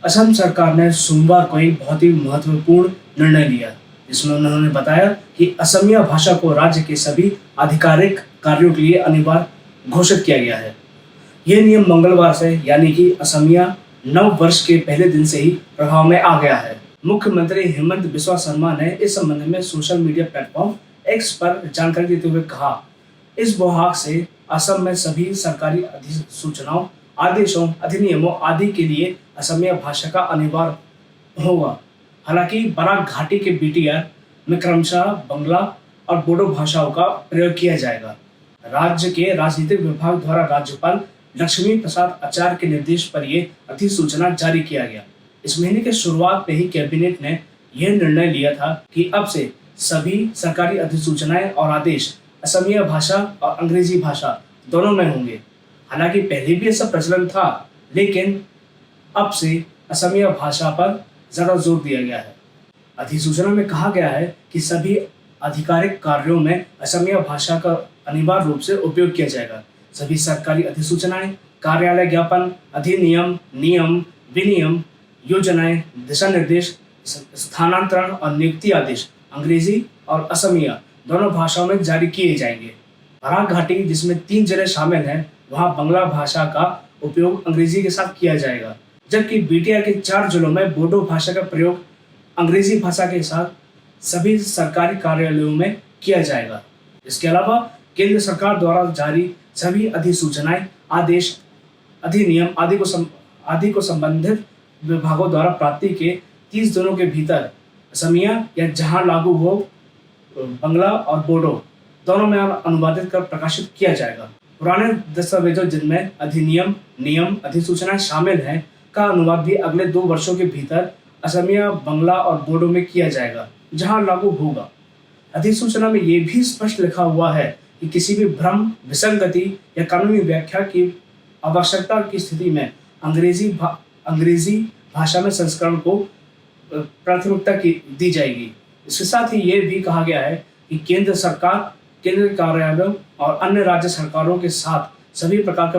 असम सरकार ने सोमवार को एक बहुत ही महत्वपूर्ण निर्णय लिया, जिसमें उन्होंने बताया कि असमिया भाषा को राज्य के सभी आधिकारिक कार्यों के लिए अनिवार्य घोषित किया गया है। यह नियम मंगलवार से यानी कि असमिया नव वर्ष के पहले दिन से ही प्रभाव में आ गया है। मुख्यमंत्री हेमंत बिस्वा शर्मा ने इस संबंध में सोशल मीडिया प्लेटफॉर्म एक्स पर जानकारी देते हुए कहा, इस विभाग से असम में सभी सरकारी अधिसूचनाओं, आदेशों, अधिनियमों आदि के लिए असमिया भाषा का अनिवार्य होगा। हालांकि बराक घाटी के बीटीआर में क्रमशः बंगला और बोडो भाषाओं का प्रयोग किया जाएगा। राज्य के राजनीतिक विभाग द्वारा राज्यपाल लक्ष्मी प्रसाद आचार्य के निर्देश पर यह अधिसूचना जारी किया गया। इस महीने के शुरुआत में ही कैबिनेट ने यह निर्णय लिया था कि अब से सभी सरकारी अधिसूचनाएं और आदेश असमिया भाषा और अंग्रेजी भाषा दोनों में होंगे। हालांकि पहले भी ऐसा प्रचलन था, लेकिन अब से असमिया भाषा पर ज्यादा जोर दिया गया है। अधिसूचना में कहा गया है कि सभी आधिकारिक कार्यों में असमिया भाषा का अनिवार्य रूप से उपयोग किया जाएगा। सभी सरकारी अधिसूचनाएं, कार्यालय ज्ञापन, अधिनियम, नियम, विनियम, योजनाएं, दिशा निर्देश, स्थानांतरण और नियुक्ति आदेश अंग्रेजी और असमिया दोनों भाषाओं में जारी किए जाएंगे। बराक घाटी, जिसमें 3 जिले शामिल हैं, वहां बंगला भाषा का उपयोग अंग्रेजी के साथ किया जाएगा, जबकि बीटीआर के 4 जिलों में बोडो भाषा का प्रयोग अंग्रेजी भाषा के साथ सभी सरकारी कार्यालयों में किया जाएगा। इसके अलावा केंद्र सरकार द्वारा जारी सभी अधिसूचनाएं, आदेश, अधिनियम आदि को संबंधित विभागों द्वारा प्राप्ति के 30 दिनों के भीतर असमिया या जहां लागू हो बंगला और बोडो दोनों में अनुवादित कर प्रकाशित किया जाएगा। पुराने दस्तावेजों जिनमें अधिनियम, नियम, अधिसूचनाएं शामिल हैं का अनुवाद भी अगले 2 वर्षों के भीतर असमिया, बंगला और बोडो में किया जाएगा जहां लागू होगा। अधिसूचना में यह भी स्पष्ट लिखा हुआ है कि किसी भी भ्रम, विसंगति या कानूनी व्याख्या की आवश्यकता की स्थिति में अंग्रेजी भाषा में संस्करण को प्राथमिकता दी जाएगी। इसके साथ ही ये भी कहा गया है कि केंद्र सरकार, केंद्र कार्यालयों और अन्य राज्य सरकारों के साथ सभी प्रकार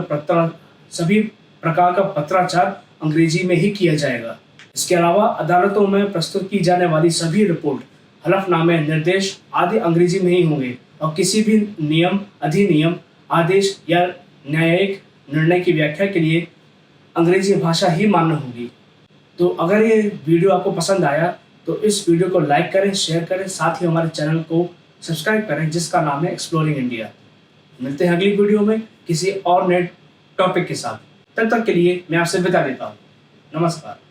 का पत्राचार अंग्रेजी में ही किया जाएगा। इसके अलावा अदालतों में प्रस्तुत की जाने वाली सभी रिपोर्ट, हलफनामे, निर्देश आदि अंग्रेजी में ही होंगे और किसी भी नियम, अधिनियम, आदेश या न्यायिक निर्णय की व्याख्या के लिए अंग्रेजी भाषा ही मान्य होगी। तो अगर ये वीडियो आपको पसंद आया तो इस वीडियो को लाइक करें, शेयर करें, साथ ही हमारे चैनल को सब्सक्राइब करें जिसका नाम है एक्सप्लोरिंग इंडिया। मिलते हैं अगली वीडियो में किसी और नए टॉपिक के साथ। तब तक के लिए मैं आपसे विदा लेता हूँ। नमस्कार।